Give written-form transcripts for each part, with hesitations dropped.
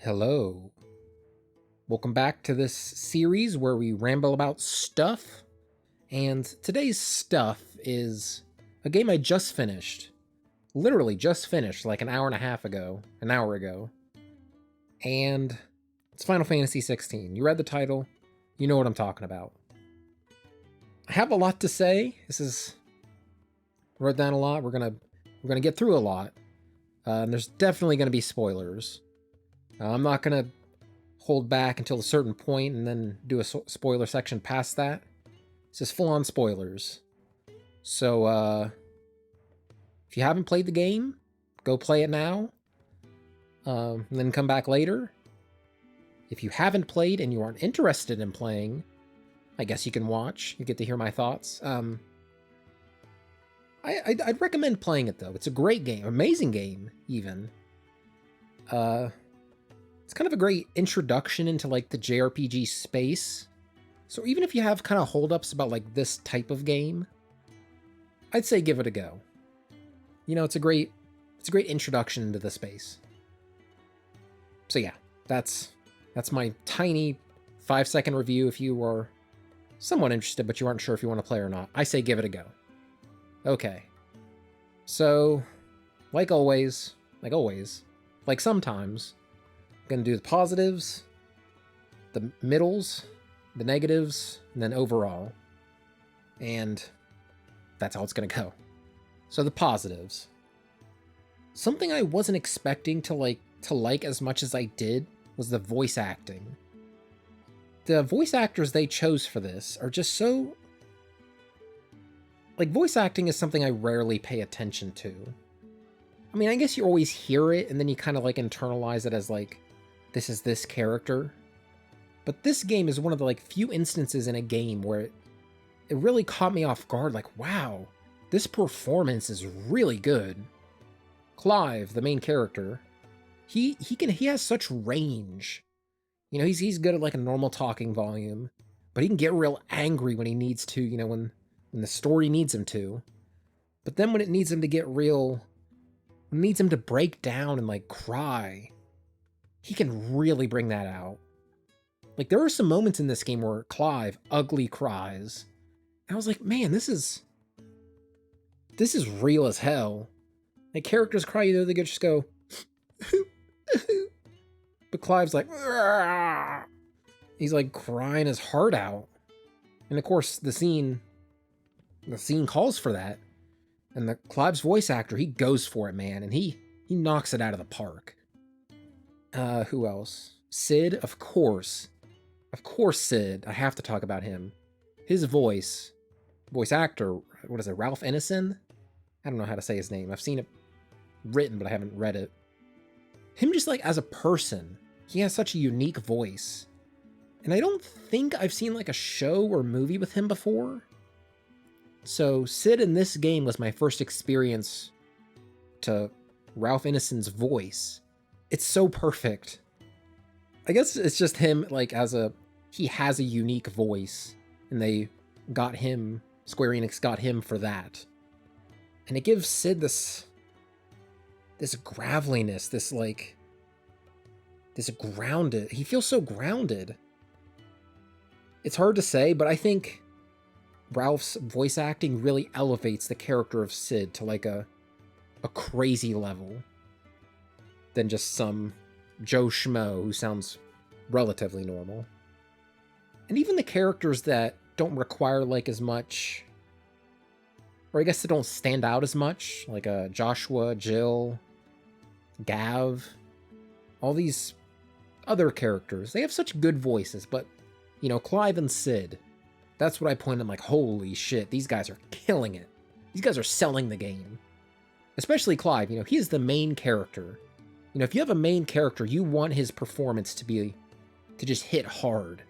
Hello. Welcome back to this series where we ramble about stuff. And today's stuff is a game I just finished. Literally just finished like an hour ago. And it's Final Fantasy XVI. You read the title, you know what I'm talking about. I have a lot to say. Wrote down a lot. We're gonna get through a lot. And there's definitely gonna be spoilers. I'm not gonna hold back until a certain point and then do a spoiler section past that. This is full-on spoilers. So, if you haven't played the game, go play it now, and then come back later. If you haven't played and you aren't interested in playing, I guess you can watch. You get to hear my thoughts. I'd recommend playing it, though. It's a great game. Amazing game, even. It's kind of a great introduction into, like, the JRPG space. So even if you have kind of holdups about, like, this type of game, I'd say give it a go. You know, it's a great introduction into the space. So yeah, that's my tiny 5-second review if you are somewhat interested, but you aren't sure if you want to play or not. I say give it a go. Okay. So, like always, like sometimes, I'm going to do the positives, the middles, the negatives, and then overall. And that's how it's going to go. So the positives. Something I wasn't expecting to like as much as I did was the voice acting. The voice actors they chose for this are just so... Like, voice acting is something I rarely pay attention to. I mean, I guess you always hear it, and then you kind of, like, internalize it as, like, this is this character. But this game is one of the, like, few instances in a game where it really caught me off guard. Like, wow, this performance is really good. Clive, the main character, he has such range. You know, he's good at, like, a normal talking volume, but he can get real angry when he needs to, you know, when the story needs him to. But then when it needs him to get real, needs him to break down and, like, cry, he can really bring that out. Like, there are some moments in this game where Clive ugly cries. And I was like, man, this is real as hell. Like, characters cry, you know, they just go, but Clive's like, "Argh!" He's like crying his heart out. And of course, the scene calls for that. And the Clive's voice actor, he goes for it, man, and he knocks it out of the park. Who else? Sid, of course. Of course, Sid. I have to talk about him. His voice actor, what is it, Ralph Ineson? I don't know how to say his name. I've seen it written, but I haven't read it. Him just, like, as a person, he has such a unique voice. And I don't think I've seen, like, a show or movie with him before. So Sid in this game was my first experience to Ralph Ineson's voice. It's so perfect. I guess it's just him, like, he has a unique voice, and Square Enix got him for that. And it gives Sid this graveliness, this grounded, he feels so grounded. It's hard to say, but I think Ralph's voice acting really elevates the character of Sid to, like, a crazy level than just some Joe Schmo who sounds relatively normal. And even the characters that don't require, like, as much, or I guess they don't stand out as much, like Joshua, Jill, Gav, all these other characters, they have such good voices, but, you know, Clive and Sid, that's what I point at, like, holy shit, these guys are killing it. These guys are selling the game. Especially Clive, you know, he is the main character. You know, if you have a main character, you want his performance to just hit hard.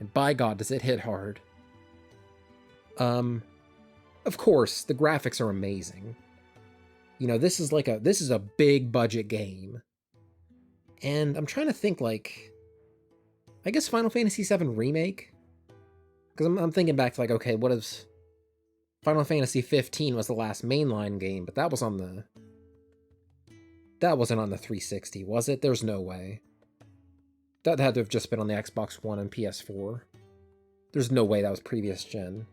And by God, does it hit hard. Of course, the graphics are amazing. You know, this is a big budget game. And I'm trying to think, like, I guess Final Fantasy VII Remake? Because I'm thinking back to, like, okay, what is... Final Fantasy 15 was the last mainline game, but that wasn't on the 360, was it? There's no way. That had to have just been on the Xbox One and PS4. There's no way that was previous gen.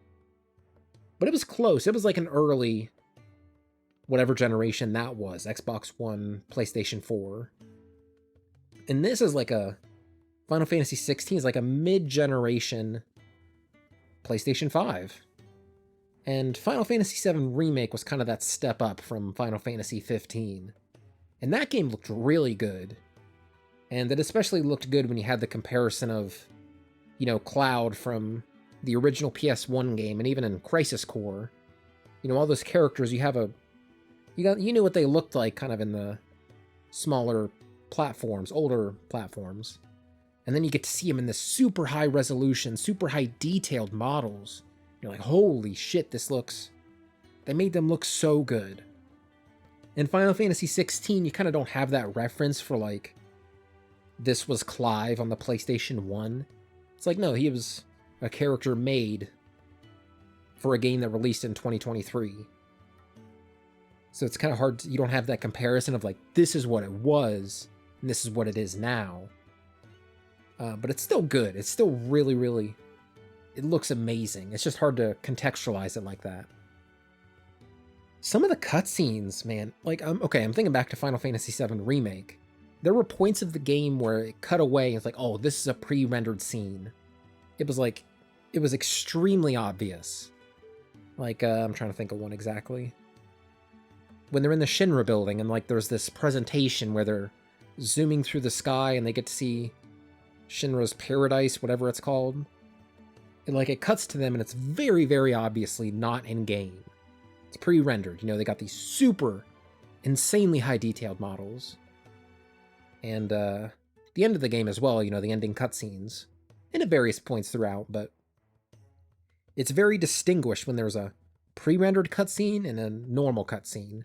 But it was close. It was like an early, whatever generation that was. Xbox One, PlayStation 4. And this is like a... Final Fantasy XVI is like a mid-generation PlayStation 5. And Final Fantasy VII Remake was kind of that step up from Final Fantasy 15. And that game looked really good. And it especially looked good when you had the comparison of, you know, Cloud from the original PS1 game, and even in Crisis Core. You know, all those characters, you knew what they looked like kind of in the smaller platforms, older platforms. And then you get to see them in this super high resolution, super high detailed models. You're like, holy shit, they made them look so good. In Final Fantasy XVI, you kind of don't have that reference for like, this was Clive on the PlayStation 1. It's like, no, he was a character made for a game that released in 2023. So it's kind of hard, you don't have that comparison of like, this is what it was, and this is what it is now. But it's still good. It's still really, really, it looks amazing. It's just hard to contextualize it like that. Some of the cutscenes, man, like, I'm thinking back to Final Fantasy VII Remake. There were points of the game where it cut away, and it's like, oh, this is a pre-rendered scene. It was like, it was extremely obvious. Like, I'm trying to think of one exactly. When they're in the Shinra building, and like, there's this presentation where they're zooming through the sky, and they get to see Shinra's paradise, whatever it's called. And like, it cuts to them, and it's very, very obviously not in-game. It's pre-rendered. You know, they got these super, insanely high detailed models. And the end of the game as well, you know, the ending cutscenes. And at various points throughout, but it's very distinguished when there's a pre-rendered cutscene and a normal cutscene.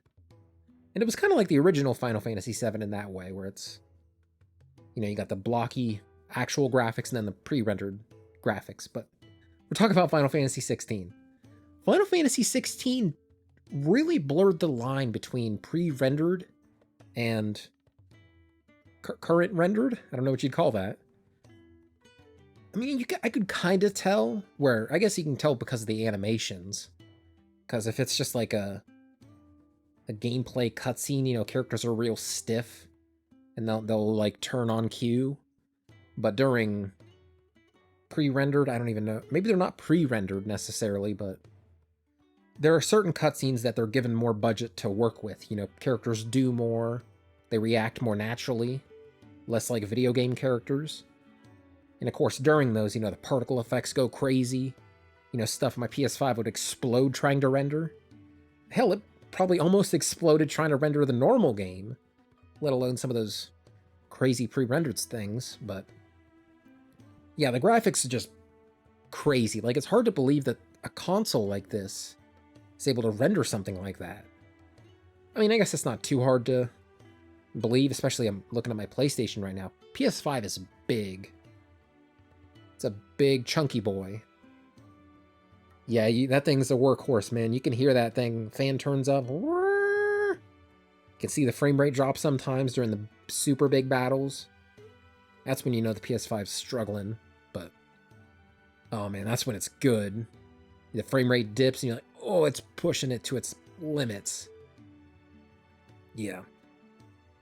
And it was kind of like the original Final Fantasy VII in that way, where it's, you know, you got the blocky actual graphics and then the pre-rendered graphics. But we're talking about Final Fantasy XVI. Final Fantasy XVI really blurred the line between pre-rendered and current rendered. I don't know what you'd call that. I mean, I could kind of tell where, I guess you can tell because of the animations. Because if it's just like a gameplay cutscene, you know, characters are real stiff and they'll like turn on cue. But during pre-rendered, I don't even know. Maybe they're not pre-rendered necessarily, but there are certain cutscenes that they're given more budget to work with. You know, characters do more, they react more naturally, less like video game characters. And of course, during those, you know, the particle effects go crazy. You know, stuff on my PS5 would explode trying to render. Hell, it probably almost exploded trying to render the normal game, let alone some of those crazy pre-rendered things. But yeah, the graphics are just crazy. Like, it's hard to believe that a console like this is able to render something like that. I mean, I guess it's not too hard to believe, especially I'm looking at my PlayStation right now. PS5 is big. It's a big, chunky boy. Yeah, that thing's a workhorse, man. You can hear that thing. Fan turns up. You can see the frame rate drop sometimes during the super big battles. That's when you know the PS5's struggling. But, oh man, that's when it's good. The frame rate dips and you're like, oh, it's pushing it to its limits. Yeah.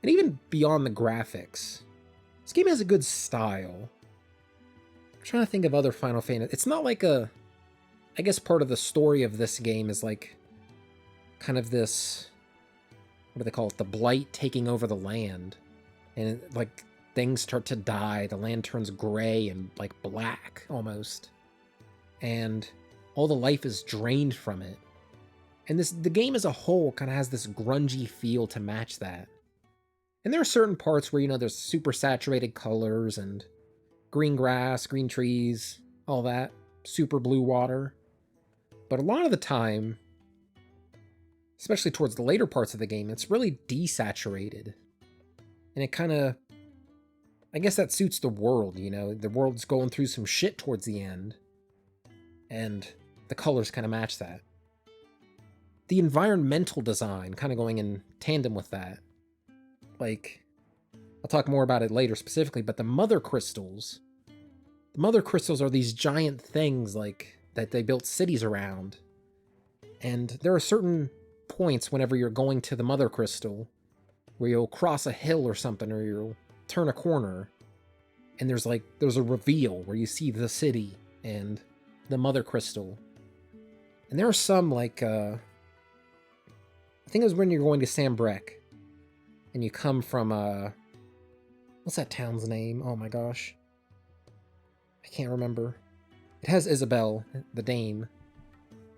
And even beyond the graphics, this game has a good style. I'm trying to think of other Final Fantasy. It's not like a... I guess part of the story of this game is like kind of this, what do they call it? The blight taking over the land. And like things start to die. The land turns gray and like black almost. And all the life is drained from it. And the game as a whole kind of has this grungy feel to match that. And there are certain parts where, you know, there's super saturated colors and green grass, green trees, all that. Super blue water. But a lot of the time, especially towards the later parts of the game, it's really desaturated. And it kind of, I guess that suits the world, you know? The world's going through some shit towards the end. And the colors kind of match that. The environmental design kind of going in tandem with that. Like, I'll talk more about it later specifically, but the mother crystals. The mother crystals are these giant things like that they built cities around. And there are certain points whenever you're going to the mother crystal where you'll cross a hill or something, or you'll turn a corner, and there's a reveal where you see the city and the mother crystal. And there are some like I think it was when you're going to Sambrek and you come from what's that town's name? Oh my gosh, I can't remember. It has Isabel, the dame,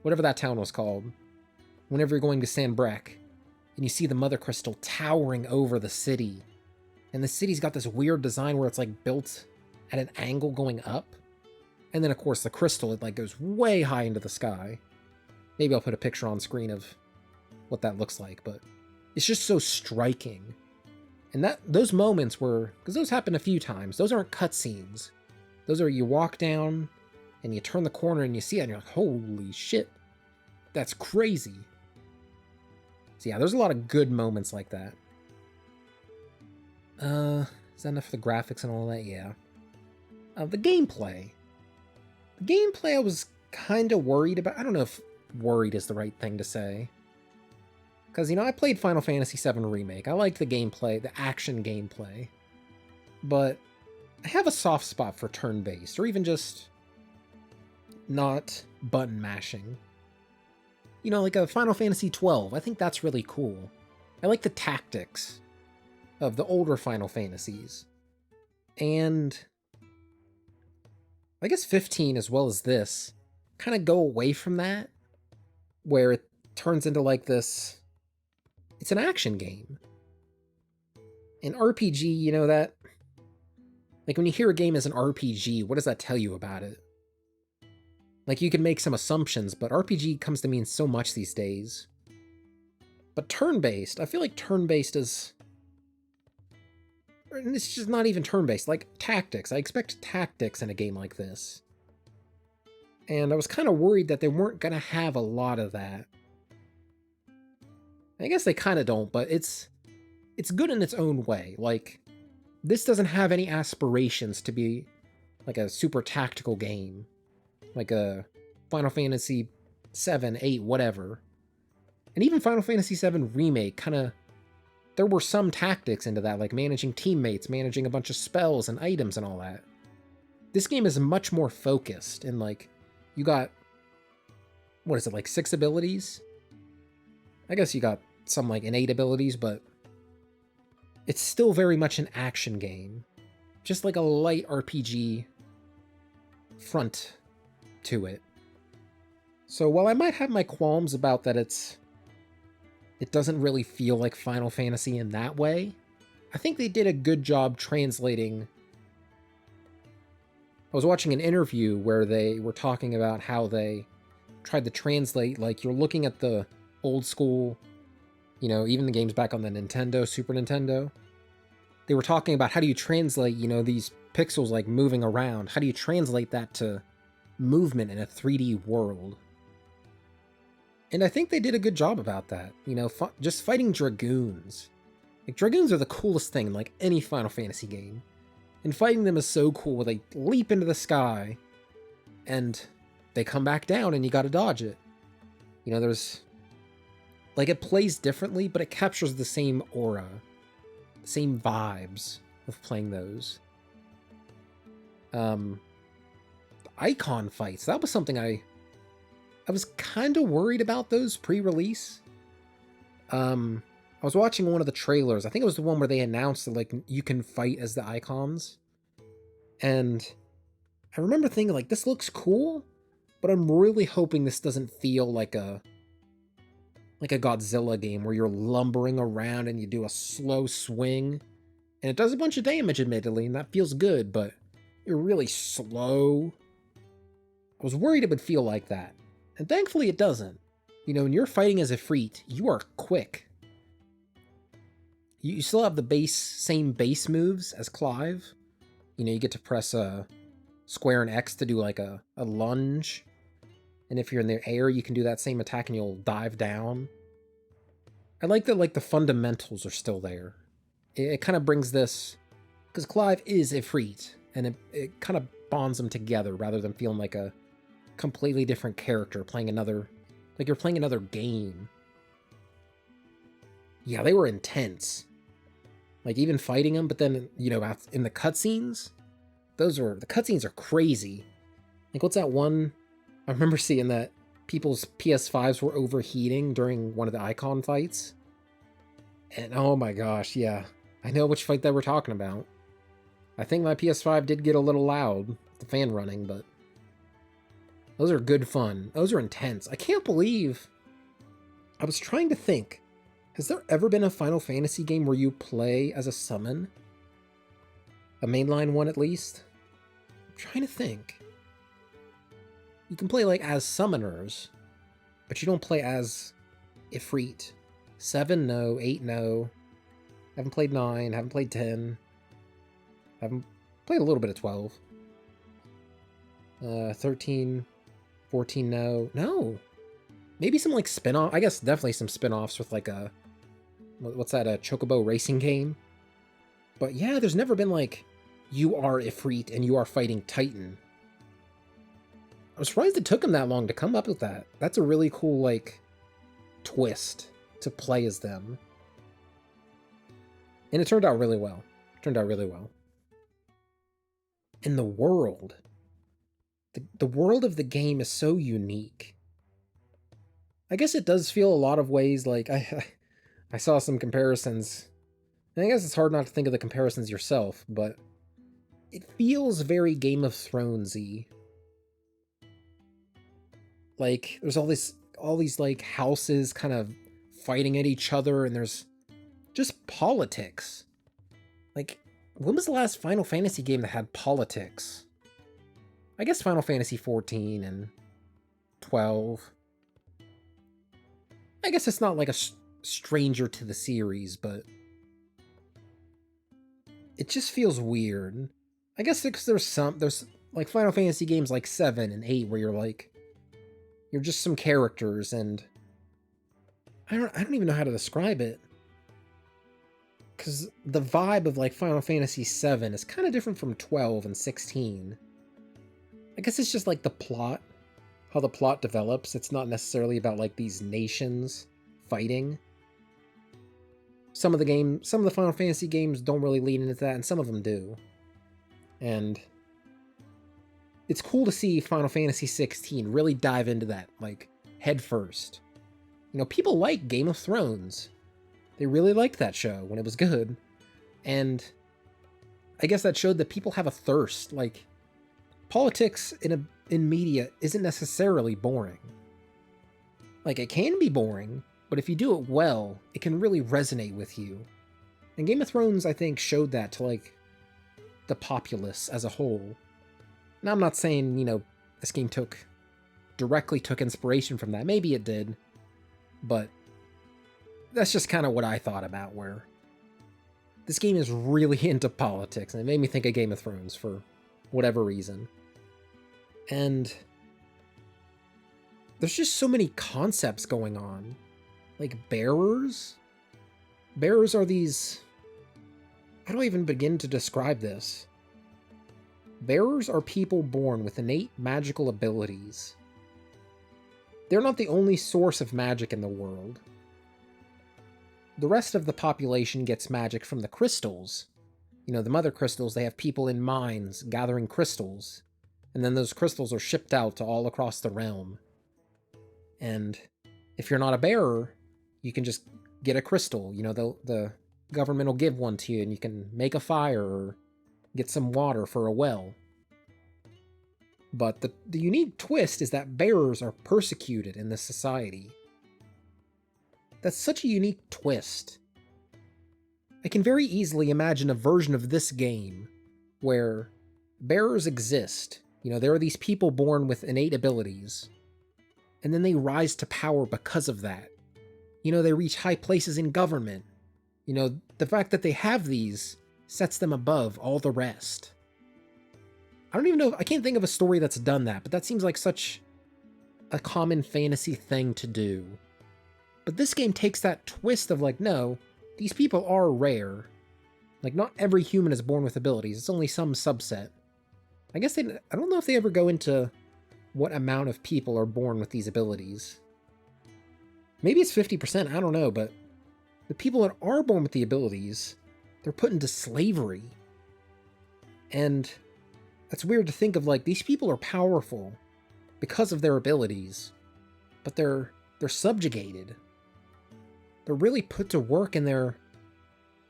whatever that town was called. Whenever you're going to Sambrek and you see the mother crystal towering over the city, and the city's got this weird design where it's like built at an angle going up, and then of course the crystal, it like goes way high into the sky. Maybe I'll put a picture on screen of what that looks like, but it's just so striking. And those moments were, because those happen a few times, those aren't cutscenes. Those are, you walk down and you turn the corner and you see it and you're like, holy shit, that's crazy. So yeah, there's a lot of good moments like that. Is that enough for the graphics and all that? Yeah. The gameplay. The gameplay I was kind of worried about. I don't know if worried is the right thing to say. Because, I played Final Fantasy VII Remake. I liked the gameplay, the action gameplay. But I have a soft spot for turn-based, or even just not button mashing. Like a Final Fantasy XII. I think that's really cool. I like the tactics of the older Final Fantasies. And I guess 15 as well as this kind of go away from that, where it turns into like this, it's an action game. An RPG, that, like when you hear a game as an RPG, what does that tell you about it? Like you can make some assumptions, but RPG comes to mean so much these days. But turn-based, I feel like turn-based is, and it's just not even turn-based, like tactics. I expect tactics in a game like this. And I was kind of worried that they weren't going to have a lot of that. I guess they kind of don't, but it's good in its own way. Like, this doesn't have any aspirations to be like a super tactical game. Like a Final Fantasy 7, 8, whatever. And even Final Fantasy 7 Remake kind of, there were some tactics into that, like managing teammates, managing a bunch of spells and items and all that. This game is much more focused, and like, you got, what is it, like 6 abilities? I guess you got some like innate abilities, but it's still very much an action game. Just like a light RPG front to it. So while I might have my qualms about that it doesn't really feel like Final Fantasy in that way, I think they did a good job translating. I was watching an interview where they were talking about how they tried to translate, like you're looking at the old school, even the games back on the Nintendo, Super Nintendo. They were talking about how do you translate, these pixels like moving around. How do you translate that to movement in a 3D world? And I think they did a good job about that. Just fighting dragoons. Like, dragoons are the coolest thing in like any Final Fantasy game. And fighting them is so cool, where they leap into the sky and they come back down and you gotta dodge it. There's, like, it plays differently, but it captures the same aura, the same vibes of playing those. The icon fights, that was something I was kind of worried about those pre-release. I was watching one of the trailers. I think it was the one where they announced that, like, you can fight as the icons. And I remember thinking, like, this looks cool, but I'm really hoping this doesn't feel like a Godzilla game where you're lumbering around and you do a slow swing. And it does a bunch of damage, admittedly, and that feels good, but you're really slow. I was worried it would feel like that. And thankfully it doesn't. When you're fighting as a Ifrit, you are quick. You still have the same base moves as Clive. You get to press square and X to do like a lunge. And if you're in the air, you can do that same attack and you'll dive down. I like that, like, the fundamentals are still there. it kind of brings this, because Clive is Ifrit, and it kind of bonds them together rather than feeling like a completely different character playing another, like you're playing another game. Yeah, they were intense. Like, even fighting them, but then, you know, in the cutscenes, the cutscenes are crazy. Like, what's that one? I remember seeing that people's PS5s were overheating during one of the Icon fights. And oh my gosh, yeah. I know which fight that we're talking about. I think my PS5 did get a little loud with the fan running, but those are good fun. Those are intense. I can't believe... I was trying to think. Has there ever been a Final Fantasy game where you play as a summon? A mainline one, at least? I'm trying to think. You can play, like, as summoners, but you don't play as Ifrit. 7, no. 8, no. Haven't played 9. Haven't played 10. Haven't played a little bit of 12. 13, 14, no. No! Maybe some, like, spin-off. I guess definitely some spin-offs with, like, a... What's that, a Chocobo racing game? But yeah, there's never been, like, you are Ifrit and you are fighting Titan. I'm surprised it took him that long to come up with that. That's a really cool, like, twist to play as them. And it turned out really well. And the world. The world of the game is so unique. I guess it does feel a lot of ways like... I saw some comparisons. And I guess it's hard not to think of the comparisons yourself, but it feels very Game of Thrones-y. Like, there's all these like houses kind of fighting at each other, and there's just politics. Like, when was the last Final Fantasy game that had politics? I guess Final Fantasy XIV and 12. I guess it's not like a stranger to the series, but it just feels weird. I guess there's like Final Fantasy games like 7 and 8 where you're just some characters, and I don't even know how to describe it, because the vibe of like Final Fantasy VII is kind of different from 12 and 16. I guess it's just like the plot, how the plot develops. It's not necessarily about like these nations fighting. Some of the Final Fantasy games don't really lean into that, and some of them do. And it's cool to see Final Fantasy XVI really dive into that, like, head first. You know, people like Game of Thrones. They really liked that show when it was good. And I guess that showed that people have a thirst. Like, politics in media isn't necessarily boring. Like, it can be boring, but if you do it well, it can really resonate with you. And Game of Thrones, I think, showed that to, like, the populace as a whole. Now, I'm not saying, you know, this game directly took inspiration from that. Maybe it did. But that's just kind of what I thought about, where this game is really into politics, and it made me think of Game of Thrones for whatever reason. And there's just so many concepts going on. Like, bearers? Bearers are these... How do I even begin to describe this? Bearers are people born with innate magical abilities. They're not the only source of magic in the world. The rest of the population gets magic from the crystals. You know, the mother crystals, they have people in mines gathering crystals. And then those crystals are shipped out to all across the realm. And if you're not a bearer, you can just get a crystal. You know, the government will give one to you, and you can make a fire or get some water for a well. But the unique twist is that bearers are persecuted in this society. That's such a unique twist. I can very easily imagine a version of this game where bearers exist. You know, there are these people born with innate abilities, and then they rise to power because of that. You know, they reach high places in government. You know, the fact that they have these sets them above all the rest. I don't even know, I can't think of a story that's done that, but that seems like such a common fantasy thing to do. But this game takes that twist of like, no, these people are rare, Like, not every human is born with abilities. It's only some subset. I guess I don't know if they ever go into what amount of people are born with these abilities. Maybe it's 50%, I don't know, but the people that are born with the abilities, they're put into slavery. And that's weird to think of, like, these people are powerful because of their abilities, but they're subjugated. They're really put to work, and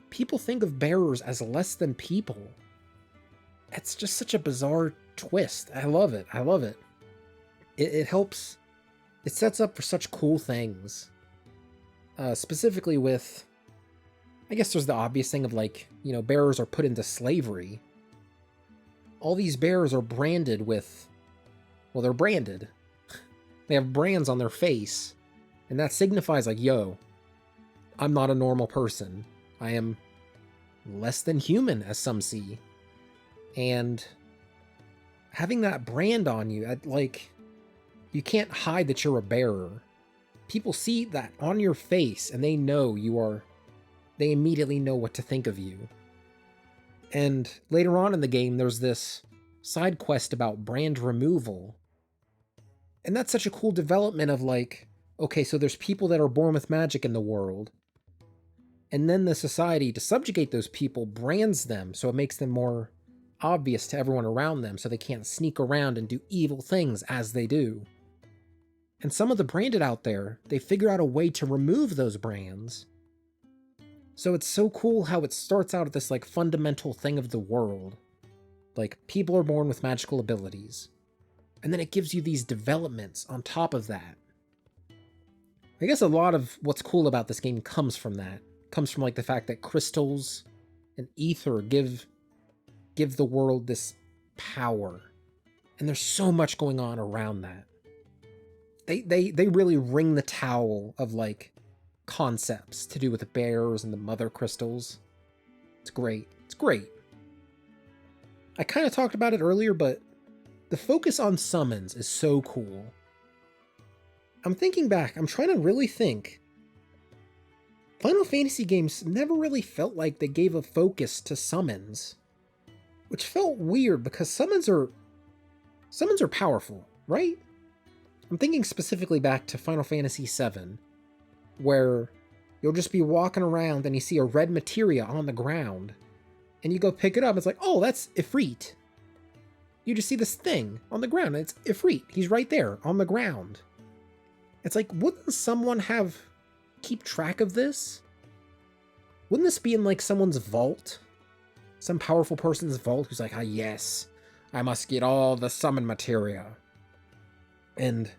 people think of bearers as less than people. It's just such a bizarre twist. I love it. I love it. It helps. It sets up for such cool things. Specifically with, I guess there's the obvious thing of, like, you know, bearers are put into slavery. All these bearers are branded with, well, they're branded. They have brands on their face, and that signifies, like, yo, I'm not a normal person. I am less than human, as some see. And having that brand on you, like, you can't hide that you're a bearer. People see that on your face, and they know they immediately know what to think of you. And later on in the game, there's this side quest about brand removal. And that's such a cool development of, like, okay, so there's people that are born with magic in the world. And then the society, to subjugate those people, brands them, so it makes them more obvious to everyone around them, so they can't sneak around and do evil things as they do. And some of the branded out there, they figure out a way to remove those brands. So it's so cool how it starts out at this, like, fundamental thing of the world. Like, people are born with magical abilities. And then it gives you these developments on top of that. I guess a lot of what's cool about this game comes from that. Comes from, like, the fact that crystals and ether give the world this power. And there's so much going on around that. They really wring the towel of, like, concepts to do with the bears and the mother crystals. It's great. It's great. I kind of talked about it earlier, but the focus on summons is so cool. I'm thinking back. I'm trying to really think. Final Fantasy games never really felt like they gave a focus to summons, which felt weird because summons are powerful, right? I'm thinking specifically back to Final Fantasy VII, where you'll just be walking around and you see a red materia on the ground, and you go pick it up, it's like, oh, that's Ifrit. You just see this thing on the ground, and it's Ifrit. He's right there, on the ground. It's like, wouldn't someone keep track of this? Wouldn't this be in, like, someone's vault? Some powerful person's vault who's like, ah, yes, I must get all the summon materia. And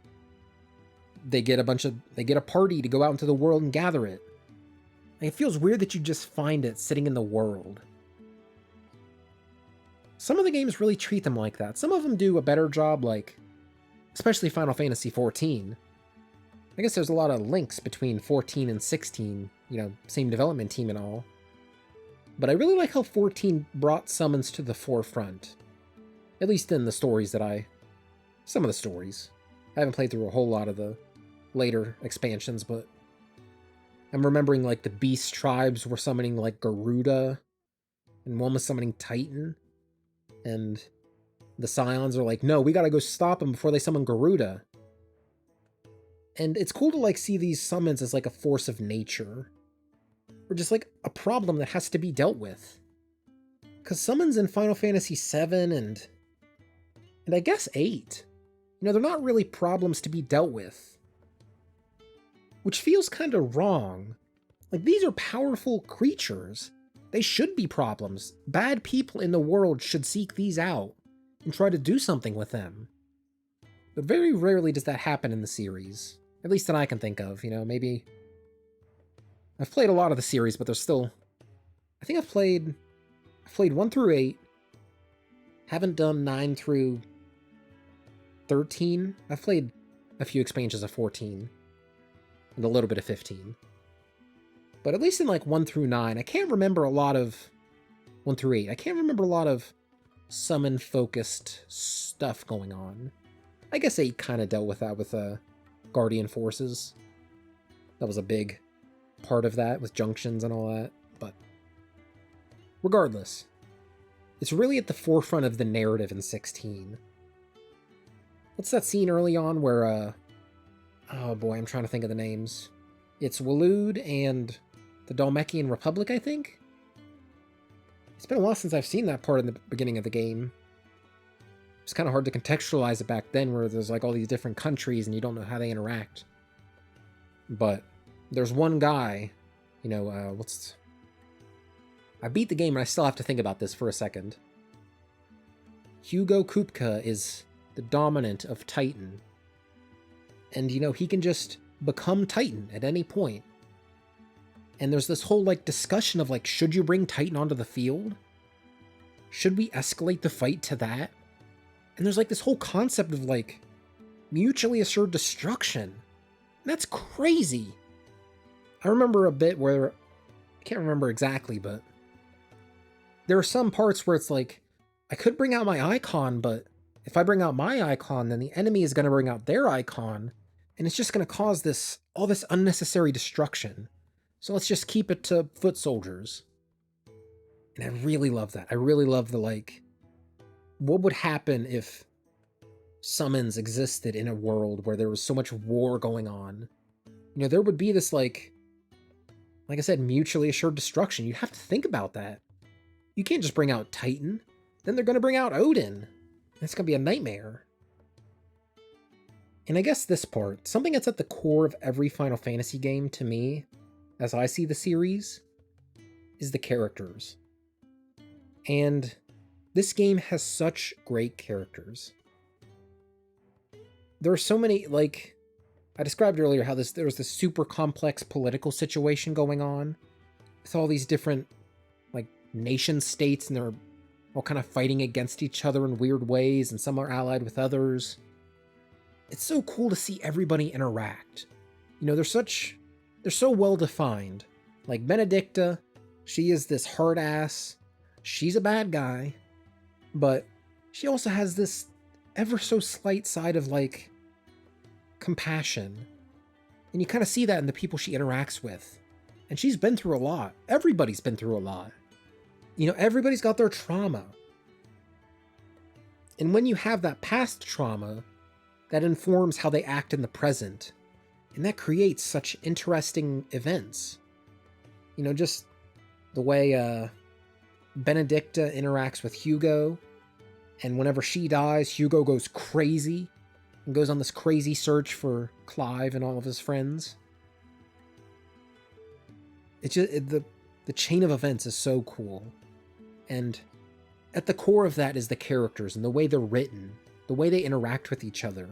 they get a party to go out into the world and gather it. Like, it feels weird that you just find it sitting in the world. Some of the games really treat them like that. Some of them do a better job, like, especially Final Fantasy XIV. I guess there's a lot of links between 14 and 16, you know, same development team and all. But I really like how 14 brought summons to the forefront. At least in the stories some of the stories. I haven't played through a whole lot of the later expansions, but I'm remembering, like, the beast tribes were summoning, like, Garuda, and one was summoning Titan, and the Scions are like, no, we gotta go stop them before they summon Garuda. And it's cool to, like, see these summons as, like, a force of nature, or just, like, a problem that has to be dealt with. Because summons in Final Fantasy VII and I guess 8, you know, they're not really problems to be dealt with. Which feels kind of wrong. Like, these are powerful creatures. They should be problems. Bad people in the world should seek these out and try to do something with them. But very rarely does that happen in the series. At least that I can think of, you know, maybe... I've played a lot of the series, but there's still... I think I've played 1 through 8. Haven't done 9 through 13. I've played a few expansions of 14. And a little bit of 15. But at least in, like, 1 through 9, I can't remember a lot of... 1 through 8. I can't remember a lot of summon-focused stuff going on. I guess 8 kind of dealt with that with Guardian Forces. That was a big part of that, with junctions and all that. But Regardless, it's really at the forefront of the narrative in 16. What's that scene early on where, oh boy, I'm trying to think of the names. It's Waloed and the Dalmekian Republic, I think? It's been a while since I've seen that part in the beginning of the game. It's kind of hard to contextualize it back then, where there's like all these different countries and you don't know how they interact. But there's one guy, you know, I beat the game and I still have to think about this for a second. Hugo Kupka is the dominant of Titan. And, you know, he can just become Titan at any point. And there's this whole, like, discussion of, like, should you bring Titan onto the field? Should we escalate the fight to that? And there's, like, this whole concept of, like, mutually assured destruction. And that's crazy. I remember a bit where, I can't remember exactly, but there are some parts where it's like, I could bring out my icon, but if I bring out my icon, then the enemy is going to bring out their icon, and it's just going to cause all this unnecessary destruction. So let's just keep it to foot soldiers. And I really love that. I really love the, like, what would happen if summons existed in a world where there was so much war going on? You know, there would be this, like I said, mutually assured destruction. You have to think about that. You can't just bring out Titan. Then they're going to bring out Odin. It's going to be a nightmare. And I guess this part, something that's at the core of every Final Fantasy game to me, as I see the series, is the characters. And this game has such great characters. There are so many, like, I described earlier how there was this super complex political situation going on with all these different, like, nation states, and they're all kind of fighting against each other in weird ways, and some are allied with others. It's so cool to see everybody interact. You know, they're so well defined. Like Benedicta, she is this hard ass. She's a bad guy, but she also has this ever so slight side of, like, compassion. And you kind of see that in the people she interacts with. And she's been through a lot. Everybody's been through a lot. You know, everybody's got their trauma. And when you have that past trauma, that informs how they act in the present. And that creates such interesting events. You know, just the way Benedicta interacts with Hugo. And whenever she dies, Hugo goes crazy and goes on this crazy search for Clive and all of his friends. It's just, the chain of events is so cool. And at the core of that is the characters and the way they're written, the way they interact with each other.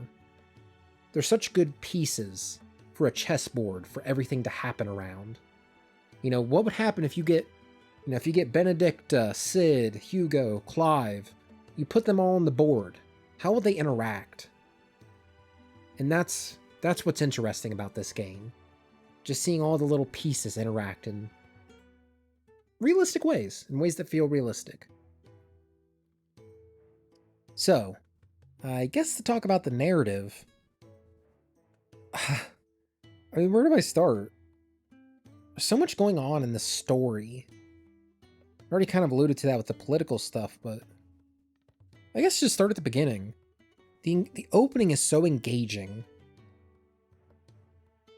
They're such good pieces for a chessboard for everything to happen around. You know, what would happen if you get Benedicta, Sid, Hugo, Clive, you put them all on the board. How will they interact? And that's what's interesting about this game. Just seeing all the little pieces interact in realistic ways, in ways that feel realistic. So, I guess to talk about the narrative, I mean, where do I start? There's so much going on in the story. I already kind of alluded to that with the political stuff, but I guess just start at the beginning. The opening is so engaging.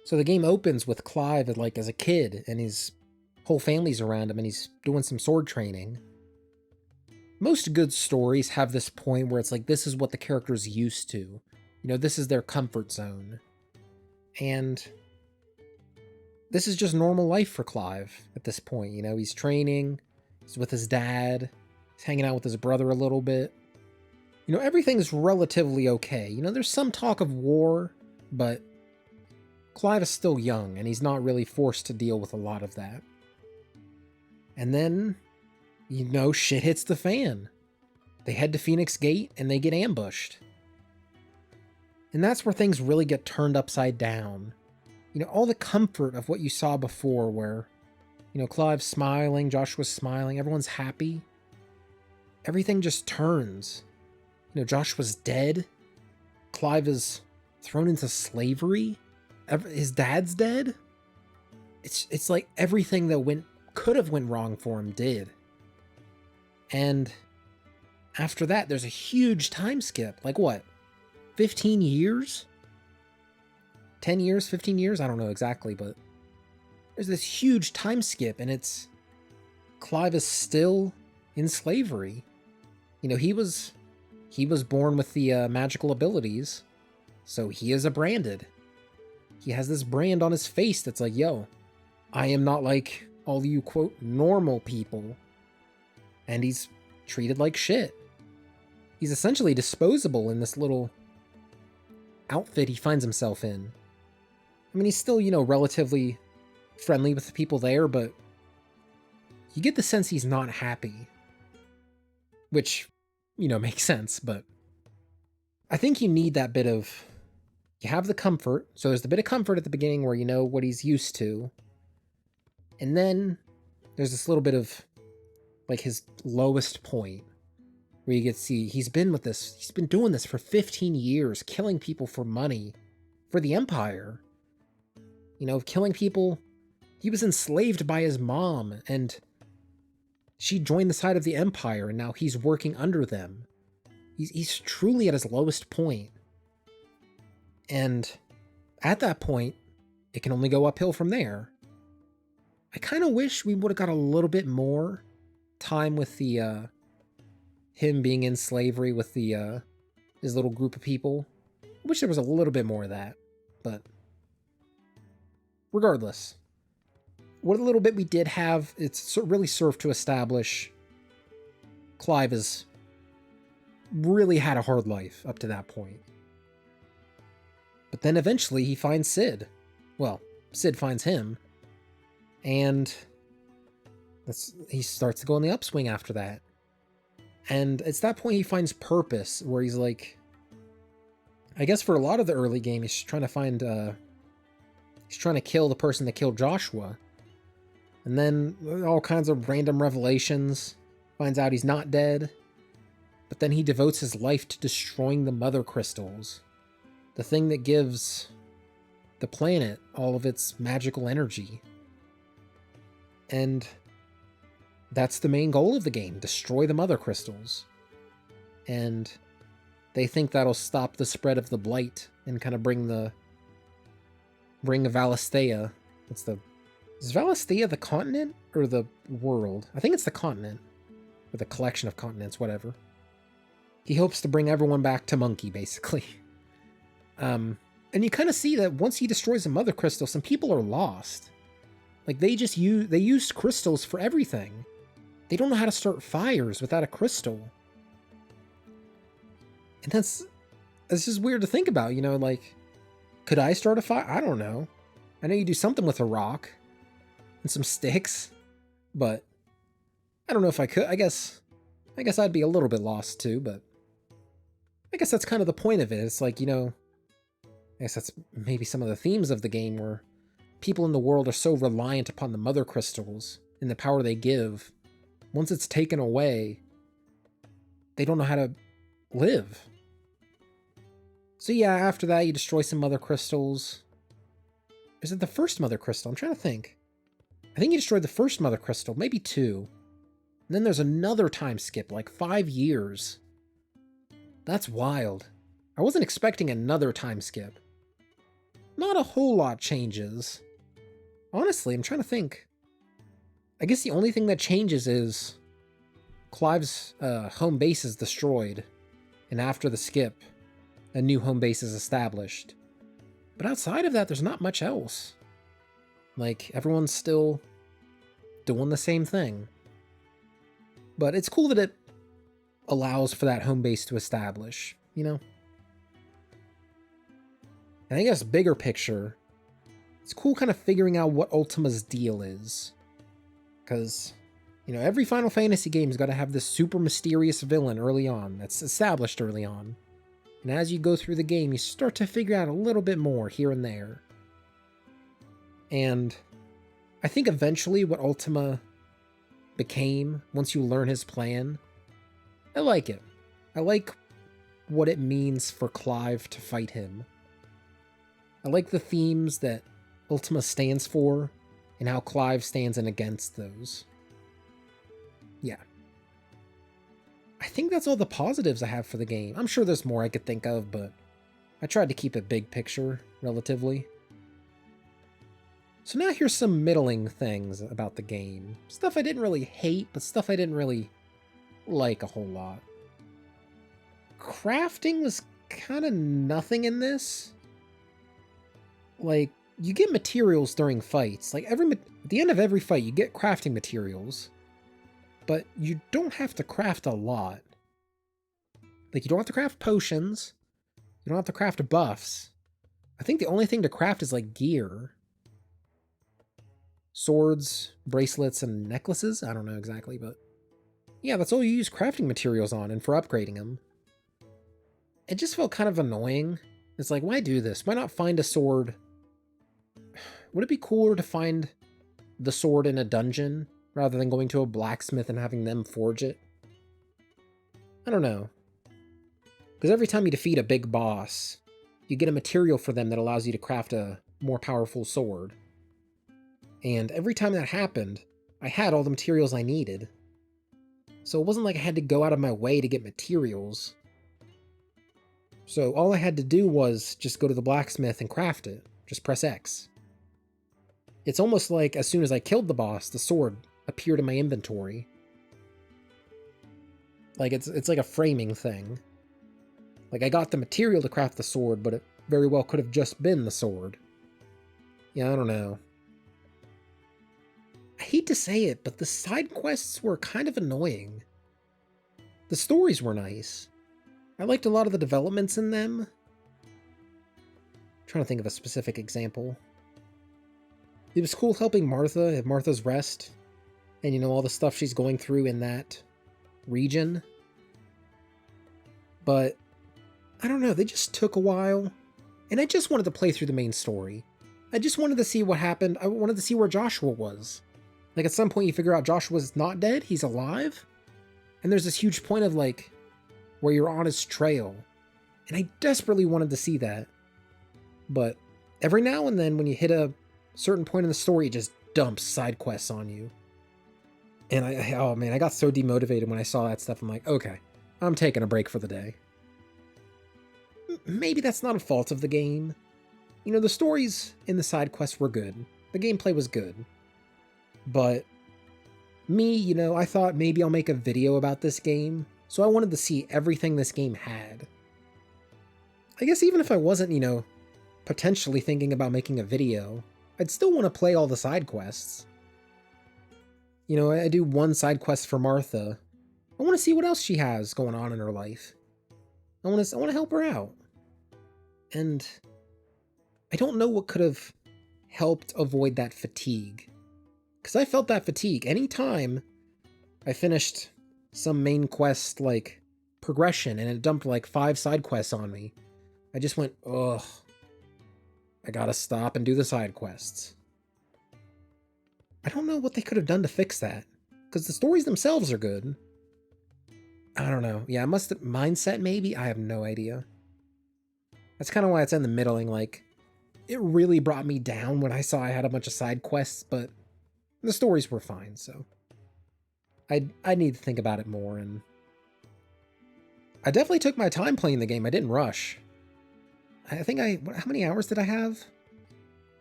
So the game opens with Clive as a kid, and his whole family's around him, and he's doing some sword training. Most good stories have this point where it's like, this is what the character's used to. You know, this is their comfort zone. And this is just normal life for Clive at this point. You know, he's training, he's with his dad, he's hanging out with his brother a little bit. You know, everything's relatively okay. You know, there's some talk of war, but Clive is still young, and he's not really forced to deal with a lot of that. And then, you know, shit hits the fan. They head to Phoenix Gate, and they get ambushed. And that's where things really get turned upside down. You know, all the comfort of what you saw before, where, you know, Clive's smiling, Joshua's smiling, everyone's happy. Everything just turns. You know, Joshua's dead. Clive is thrown into slavery. His dad's dead. It's like everything that could have went wrong for him did. And after that, there's a huge time skip. Like what? 15 years? 10 years? 15 years? I don't know exactly, but there's this huge time skip, and it's Clive is still in slavery. You know, he was born with the magical abilities, so he is a branded. He has this brand on his face that's like, yo, I am not like all you, quote, normal people. And he's treated like shit. He's essentially disposable in this little outfit he finds himself in. I mean, he's still, you know, relatively friendly with the people there, but you get the sense he's not happy. Which, you know, makes sense, but I think you need that bit of... You have the comfort, so there's the bit of comfort at the beginning where you know what he's used to. And then there's this little bit of, like, his lowest point, where you get to see he's been doing this for 15 years, killing people for money, for the Empire. You know, killing people. He was enslaved by his mom, and she joined the side of the Empire, and now he's working under them. He's truly at his lowest point. And at that point, it can only go uphill from there. I kind of wish we would have got a little bit more time with the, him being in slavery with the, his little group of people. I wish there was a little bit more of that, but regardless, what little bit we did have, it's really served to establish Clive has really had a hard life up to that point. But then eventually he finds Sid. Well, Sid finds him. And he starts to go on the upswing after that. And it's that point he finds purpose, where he's like... I guess for a lot of the early game, he's trying to find... he's trying to kill the person that killed Joshua. And then all kinds of random revelations. Finds out he's not dead. But then he devotes his life to destroying the Mother Crystals. The thing that gives the planet all of its magical energy. And that's the main goal of the game, destroy the Mother Crystals. And they think that'll stop the spread of the Blight and kind of bring the Ring of Valisthea. Is Valisthea the continent or the world? I think it's the continent. Or the collection of continents, whatever. He hopes to bring everyone back to Monkey, basically. And you kind of see that once he destroys a Mother Crystal, some people are lost. Like, they use crystals for everything. They don't know how to start fires without a crystal. And that's just weird to think about, you know, like, could I start a fire? I don't know. I know you do something with a rock and some sticks, but I don't know if I could. I guess I'd be a little bit lost too, but I guess that's kind of the point of it. It's like, you know, I guess that's maybe some of the themes of the game, where people in the world are so reliant upon the Mother Crystals and the power they give. Once it's taken away, they don't know how to live. So yeah, after that, you destroy some Mother Crystals. Is it the first Mother Crystal? I'm trying to think. I think you destroyed the first Mother Crystal, maybe 2. And then there's another time skip, like 5 years. That's wild. I wasn't expecting another time skip. Not a whole lot changes. Honestly, I'm trying to think. I guess the only thing that changes is Clive's home base is destroyed, and after the skip, a new home base is established. But outside of that, there's not much else. Like, everyone's still doing the same thing. But it's cool that it allows for that home base to establish, you know? And I guess bigger picture, it's cool kind of figuring out what Ultima's deal is. Because, you know, every Final Fantasy game's got to have this super mysterious villain early on, that's established early on. And as you go through the game, you start to figure out a little bit more here and there. And I think eventually what Ultima became, once you learn his plan, I like it. I like what it means for Clive to fight him. I like the themes that Ultima stands for, and how Clive stands in against those. Yeah. think that's all the positives I have for the game. I'm sure there's more I could think of, but I tried to keep it big picture, relatively. So now here's some middling things about the game. Stuff I didn't really hate, but stuff I didn't really like a whole lot. Crafting was kind of nothing in this. Like, you get materials during fights. Like, at the end of every fight, you get crafting materials. But you don't have to craft a lot. Like, you don't have to craft potions. You don't have to craft buffs. I think the only thing to craft is, like, gear. Swords, bracelets, and necklaces? I don't know exactly, but... yeah, that's all you use crafting materials on and for upgrading them. It just felt kind of annoying. It's like, why do this? Why not find a sword? Would it be cooler to find the sword in a dungeon rather than going to a blacksmith and having them forge it? I don't know. Because every time you defeat a big boss, you get a material for them that allows you to craft a more powerful sword. And every time that happened, I had all the materials I needed. So it wasn't like I had to go out of my way to get materials. So all I had to do was just go to the blacksmith and craft it. Just press X. It's almost like as soon as I killed the boss, the sword appeared in my inventory. Like it's like a framing thing. Like I got the material to craft the sword, but it very well could have just been the sword. Yeah, I don't know. I hate to say it, but the side quests were kind of annoying. The stories were nice. I liked a lot of the developments in them. I'm trying to think of a specific example. It was cool helping Martha at Martha's Rest, and you know, all the stuff she's going through in that region. But, I don't know, they just took a while, and I just wanted to play through the main story. I just wanted to see what happened. I wanted to see where Joshua was. Like, at some point you figure out Joshua's not dead, he's alive, and there's this huge point of, like, where you're on his trail. And I desperately wanted to see that. But every now and then when you hit a certain point in the story, it just dumps side quests on you. And oh man, I got so demotivated when I saw that stuff. I'm like, okay, I'm taking a break for the day. Maybe that's not a fault of the game. You know, the stories in the side quests were good. The gameplay was good. But me, you know, I thought maybe I'll make a video about this game. So I wanted to see everything this game had. I guess even if I wasn't, you know, potentially thinking about making a video, I'd still want to play all the side quests. You know, I do one side quest for Martha. I want to see what else she has going on in her life. I want to help her out. And I don't know what could have helped avoid that fatigue. Because I felt that fatigue anytime I finished some main quest, like, progression, and it dumped, like, 5 side quests on me. I just went, ugh. I gotta stop and do the side quests. I don't know what they could have done to fix that. Because the stories themselves are good. I don't know. Yeah, mindset, maybe? I have no idea. That's kind of why it's in the middling, like, it really brought me down when I saw I had a bunch of side quests, but the stories were fine, so I need to think about it more, and I definitely took my time playing the game. I didn't rush. I think how many hours did I have?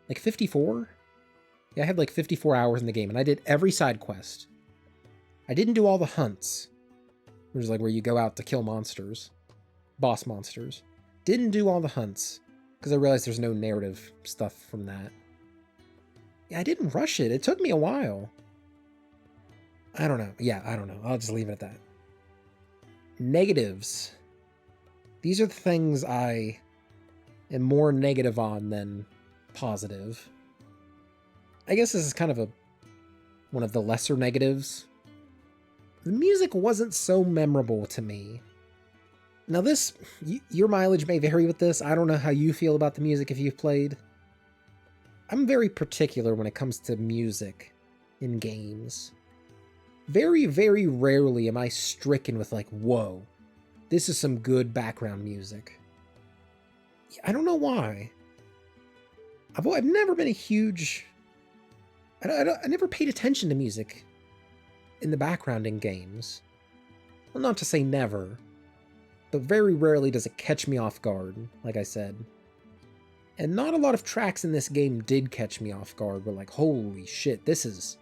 Like 54? Yeah, I had like 54 hours in the game, and I did every side quest. I didn't do all the hunts, which is like where you go out to kill monsters, boss monsters. Didn't do all the hunts, because I realized there's no narrative stuff from that. Yeah, I didn't rush it. It took me a while. I don't know. Yeah, I don't know. I'll just leave it at that. Negatives. These are the things I am more negative on than positive. I guess this is kind of one of the lesser negatives. The music wasn't so memorable to me. Now this, your mileage may vary with this. I don't know how you feel about the music if you've played. I'm very particular when it comes to music in games. Very, very rarely am I stricken with like, whoa, this is some good background music. I don't know why. I've never been a huge... I never paid attention to music in the background in games. well, not to say never, but very rarely does it catch me off guard, like I said. And not a lot of tracks in this game did catch me off guard, but like, holy shit, this is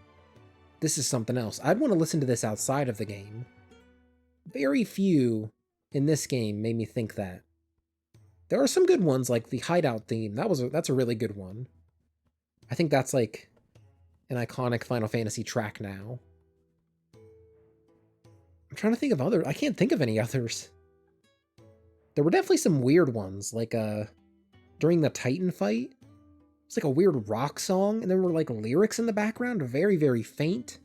something else. I'd want to listen to this outside of the game. Very few in this game made me think that. There are some good ones, like the Hideout theme. That's a really good one. I think that's like an iconic Final Fantasy track now. I'm trying to think of I can't think of any others. There were definitely some weird ones, like during the Titan fight. It's like a weird rock song, and there were like lyrics in the background, very, very faint.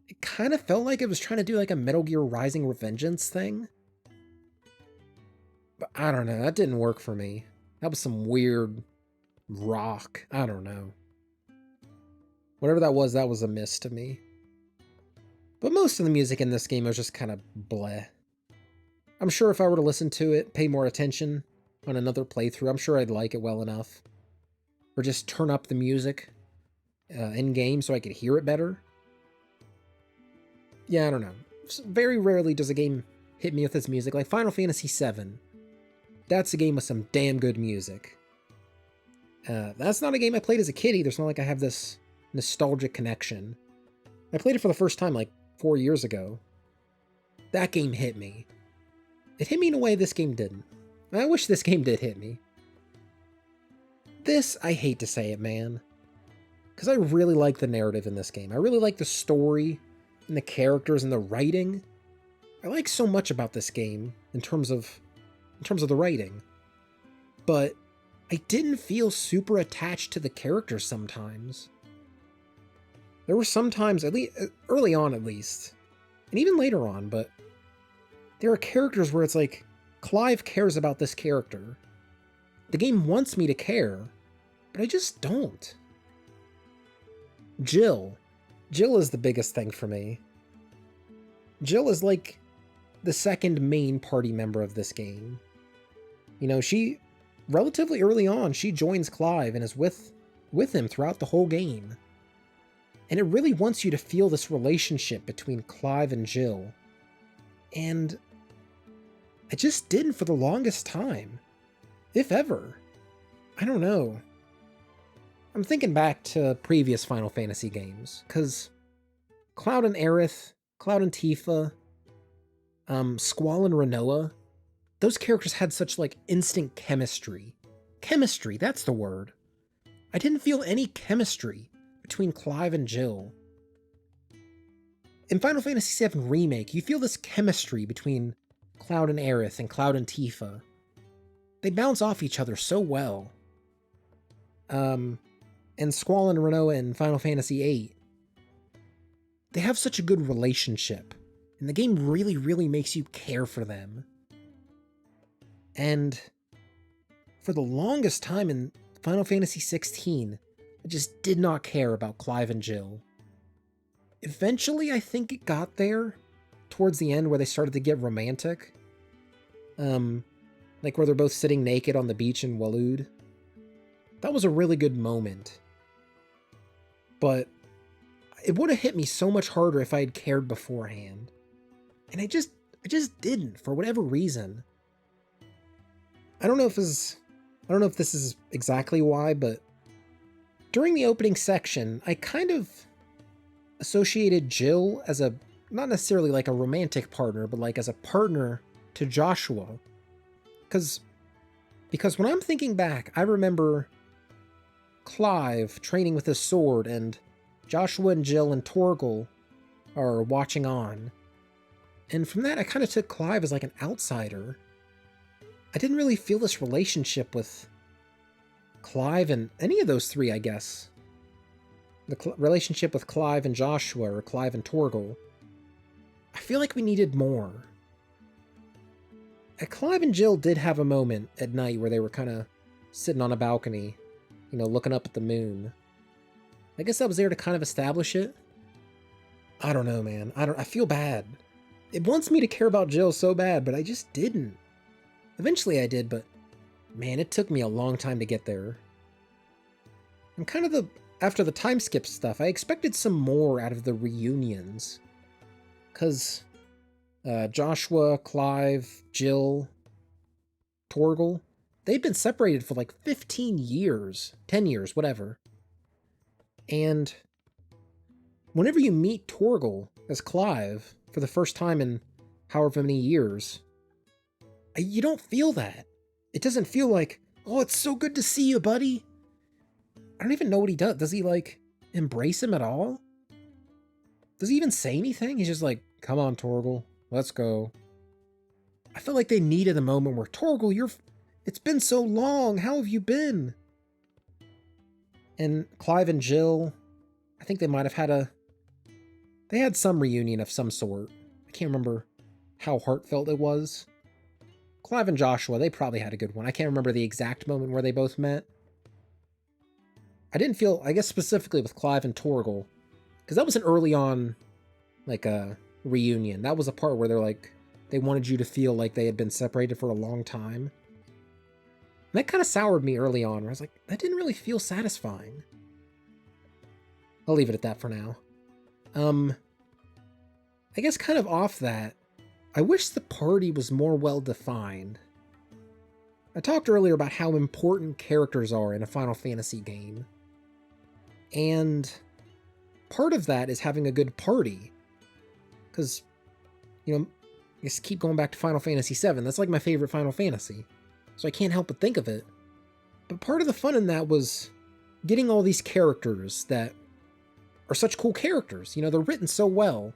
It kind of felt like it was trying to do like a Metal Gear Rising Revengeance thing. But I don't know, that didn't work for me. That was some weird rock. I don't know. Whatever that was a miss to me. But most of the music in this game was just kind of bleh. I'm sure if I were to listen to it, pay more attention on another playthrough, I'm sure I'd like it well enough. Or just turn up the music in-game so I could hear it better. Yeah, I don't know. Very rarely does a game hit me with its music. Like Final Fantasy VII. That's a game with some damn good music. That's not a game I played as a kid either. It's not like I have this nostalgic connection. I played it for the first time like 4 years ago. That game hit me. It hit me in a way this game didn't. I wish this game did hit me. This, I hate to say it, man. Because I really like the narrative in this game. I really like the story and the characters and the writing. I like so much about this game in terms of the writing. But I didn't feel super attached to the characters sometimes. There were some times, at least early on at least, and even later on, but there are characters where it's like, Clive cares about this character. The game wants me to care, but I just don't. Jill. Jill is the biggest thing for me. Jill is like the second main party member of this game. You know, she, relatively early on, she joins Clive and is with him throughout the whole game. And it really wants you to feel this relationship between Clive and Jill. And I just didn't for the longest time. If ever. I don't know. I'm thinking back to previous Final Fantasy games, because Cloud and Aerith, Cloud and Tifa, Squall and Rinoa, those characters had such like instant chemistry. Chemistry, that's the word. I didn't feel any chemistry between Clive and Jill. In Final Fantasy VII Remake, you feel this chemistry between Cloud and Aerith and Cloud and Tifa. They bounce off each other so well. And Squall and Rinoa in Final Fantasy VIII, they have such a good relationship, and the game really, really makes you care for them. And for the longest time in Final Fantasy XVI, I just did not care about Clive and Jill. Eventually, I think it got there, towards the end where they started to get romantic. Like where they're both sitting naked on the beach in Waloed. That was a really good moment. But it would have hit me so much harder if I had cared beforehand. And I just didn't, for whatever reason. I don't know if this is exactly why, but during the opening section, I kind of associated Jill as not necessarily like a romantic partner, but like as a partner to Joshua. Because when I'm thinking back, I remember Clive training with his sword, and Joshua and Jill and Torgal are watching on. And from that, I kind of took Clive as like an outsider. I didn't really feel this relationship with Clive and any of those three, I guess. The relationship with Clive and Joshua, or Clive and Torgal. I feel like we needed more. Clive and Jill did have a moment at night where they were kind of sitting on a balcony, you know, looking up at the moon. I guess that was there to kind of establish it. I don't know, man. I feel bad. It wants me to care about Jill so bad, but I just didn't. Eventually I did, but man, it took me a long time to get there. And kind of after the time skip stuff, I expected some more out of the reunions. Because Joshua, Clive, Jill, Torgal, they've been separated for like 15 years, 10 years, whatever. And whenever you meet Torgal as Clive for the first time in however many years, you don't feel that. It doesn't feel like, oh, it's so good to see you, buddy. I don't even know what he does. Does he, like, embrace him at all? Does he even say anything? He's just like, come on, Torgal, let's go. I feel like they needed a moment where, Torgal, it's been so long. How have you been? And Clive and Jill, I think they might have had they had some reunion of some sort. I can't remember how heartfelt it was. Clive and Joshua, they probably had a good one. I can't remember the exact moment where they both met. I didn't feel, I guess specifically with Clive and Torgal, because that was an early on, like, a reunion. That was a part where they're like, they wanted you to feel like they had been separated for a long time. And that kind of soured me early on, where I was like, that didn't really feel satisfying. I'll leave it at that for now. I guess kind of off that, I wish the party was more well defined. I talked earlier about how important characters are in a Final Fantasy game. And part of that is having a good party. Because, I just keep going back to Final Fantasy VII. That's like my favorite Final Fantasy. So I can't help but think of it. But part of the fun in that was getting all these characters that are such cool characters. They're written so well.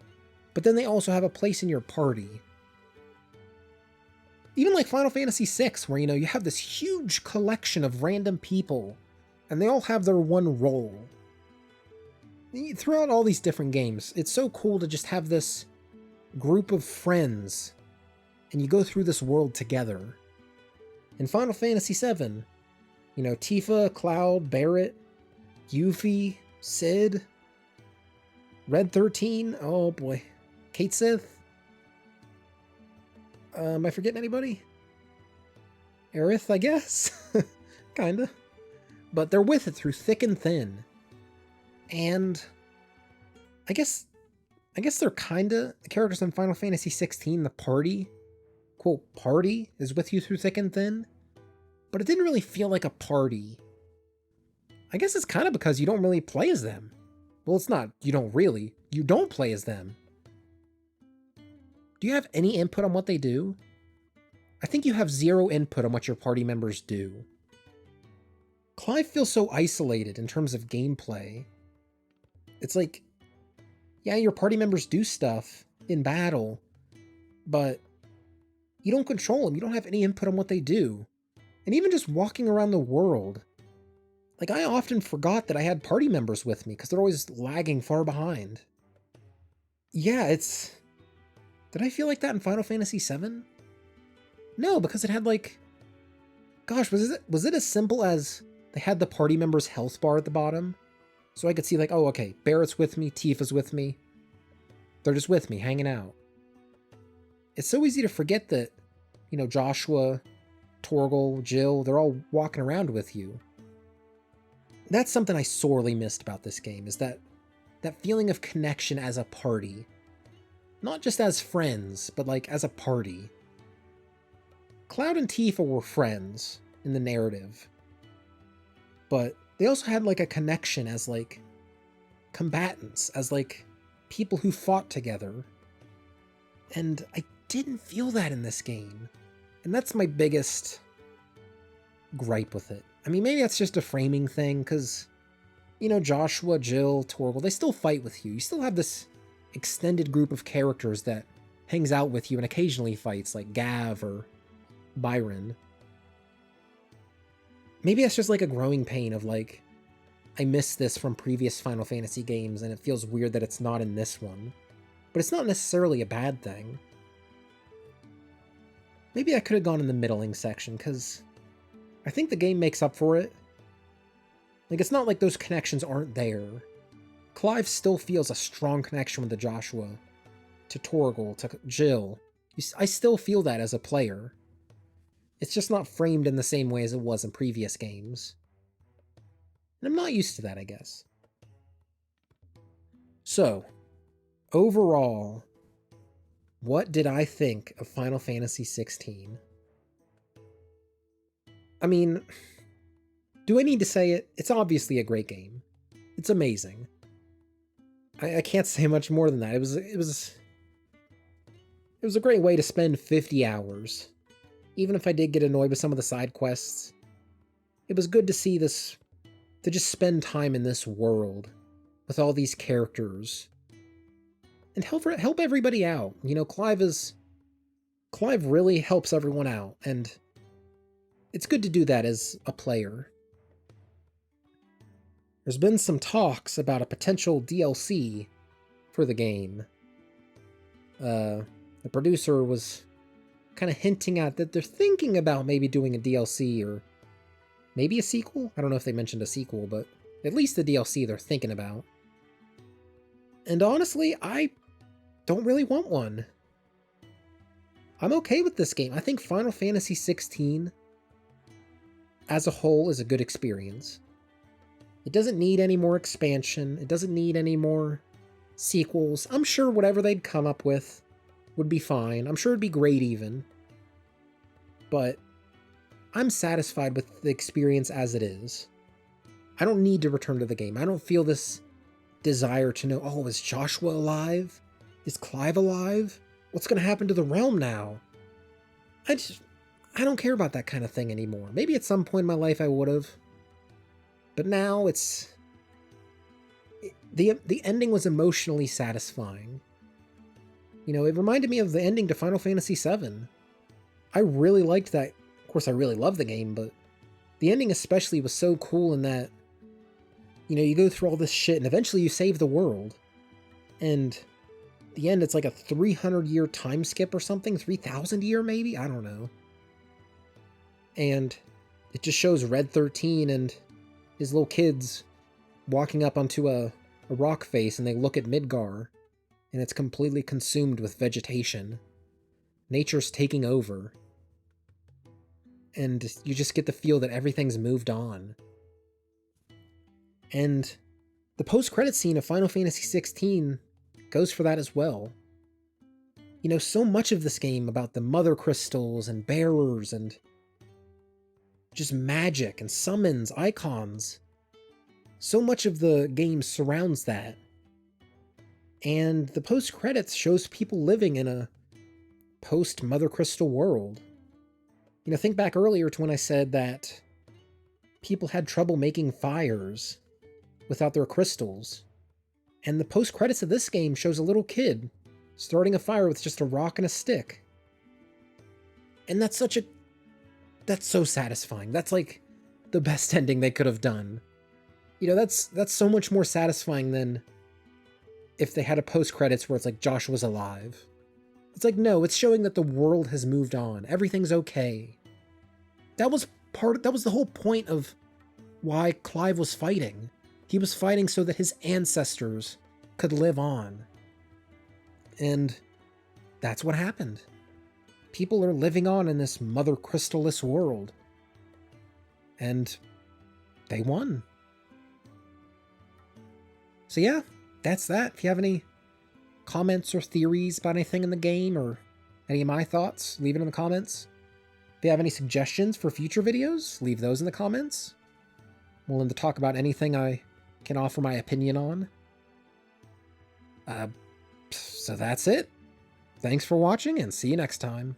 But then they also have a place in your party. Even like Final Fantasy VI, where, you have this huge collection of random people, and they all have their one role. Throughout all these different games, it's so cool to just have this group of friends, and you go through this world together. In Final Fantasy VII, Tifa, Cloud, Barret, Yuffie, Cid, Red 13, oh boy, Kate Sith. Am I forgetting anybody? Aerith, I guess? Kinda. But they're with it through thick and thin. And I guess they're kinda the characters in Final Fantasy XVI, the party, quote, party, is with you through thick and thin. But it didn't really feel like a party. I guess it's kind of because you don't really play as them. Well, it's not, you don't play as them. Do you have any input on what they do? I think you have zero input on what your party members do. Clive feels so isolated in terms of gameplay. It's like, yeah, your party members do stuff in battle, but you don't control them. You don't have any input on what they do. And even just walking around the world, like, I often forgot that I had party members with me because they're always lagging far behind. Yeah, did I feel like that in Final Fantasy VII? No, because it had like, gosh, was it as simple as they had the party members' health bar at the bottom? So I could see like, oh, okay, Barret's with me, Tifa's with me. They're just with me, hanging out. It's so easy to forget that, Joshua, Torgal, Jill, they're all walking around with you. That's something I sorely missed about this game, is that feeling of connection as a party. Not just as friends, but like as a party. Cloud and Tifa were friends in the narrative, but they also had like a connection as like combatants, as like people who fought together. And I didn't feel that in this game. And that's my biggest gripe with it. I mean, maybe that's just a framing thing, because, Joshua, Jill, Torgal, they still fight with you. You still have this extended group of characters that hangs out with you and occasionally fights, like Gav or Byron. Maybe that's just like a growing pain of like, I miss this from previous Final Fantasy games and it feels weird that it's not in this one. But it's not necessarily a bad thing. Maybe I could have gone in the middling section, because I think the game makes up for it. Like, it's not like those connections aren't there. Clive still feels a strong connection with the Joshua, to Torgal, to Jill. I still feel that as a player. It's just not framed in the same way as it was in previous games. And I'm not used to that, I guess. So, overall, what did I think of Final Fantasy XVI? I mean, do I need to say it? It's obviously a great game. It's amazing. I can't say much more than that. It was a great way to spend 50 hours. Even if I did get annoyed with some of the side quests, it was good to see this, to just spend time in this world with all these characters and help everybody out. You know, Clive really helps everyone out, and it's good to do that as a player. There's been some talks about a potential DLC for the game. The producer was kind of hinting at that they're thinking about maybe doing a DLC or maybe a sequel. I don't know if they mentioned a sequel, but at least the DLC they're thinking about. And honestly, I don't really want one. I'm okay with this game. I think Final Fantasy XVI as a whole is a good experience. It doesn't need any more expansion. It doesn't need any more sequels. I'm sure whatever they'd come up with would be fine. I'm sure it'd be great even. But I'm satisfied with the experience as it is. I don't need to return to the game. I don't feel this desire to know, oh, is Joshua alive? Is Clive alive? What's going to happen to the realm now? I don't care about that kind of thing anymore. Maybe at some point in my life I would have. But now the ending was emotionally satisfying. You know, it reminded me of the ending to Final Fantasy VII. I really liked that. Of course, I really love the game, but the ending especially was so cool in that, you know, you go through all this shit and eventually you save the world. And the end, it's like a 300-year time skip or something, 3,000-year maybe? I don't know. And it just shows Red 13 and his little kids walking up onto a rock face, and they look at Midgar, and it's completely consumed with vegetation. Nature's taking over. And you just get the feel that everything's moved on. And the post-credit scene of Final Fantasy XVI goes for that as well. You know, so much of this game about the mother crystals and bearers and just magic and summons, icons. So much of the game surrounds that. And the post-credits shows people living in a post-Mother Crystal world. You know, think back earlier to when I said that people had trouble making fires without their crystals. And the post-credits of this game shows a little kid starting a fire with just a rock and a stick. And that's so satisfying. That's like the best ending they could have done. You know, that's so much more satisfying than if they had a post-credits where it's like Joshua's alive. It's like, no, it's showing that the world has moved on. Everything's okay. That was the whole point of why Clive was fighting. He was fighting so that his ancestors could live on. And that's what happened. People are living on in this Mother Crystal-less world. And they won. So yeah, that's that. If you have any comments or theories about anything in the game or any of my thoughts, leave it in the comments. If you have any suggestions for future videos, leave those in the comments. I'm willing to talk about anything I can offer my opinion on. So that's it. Thanks for watching, and see you next time.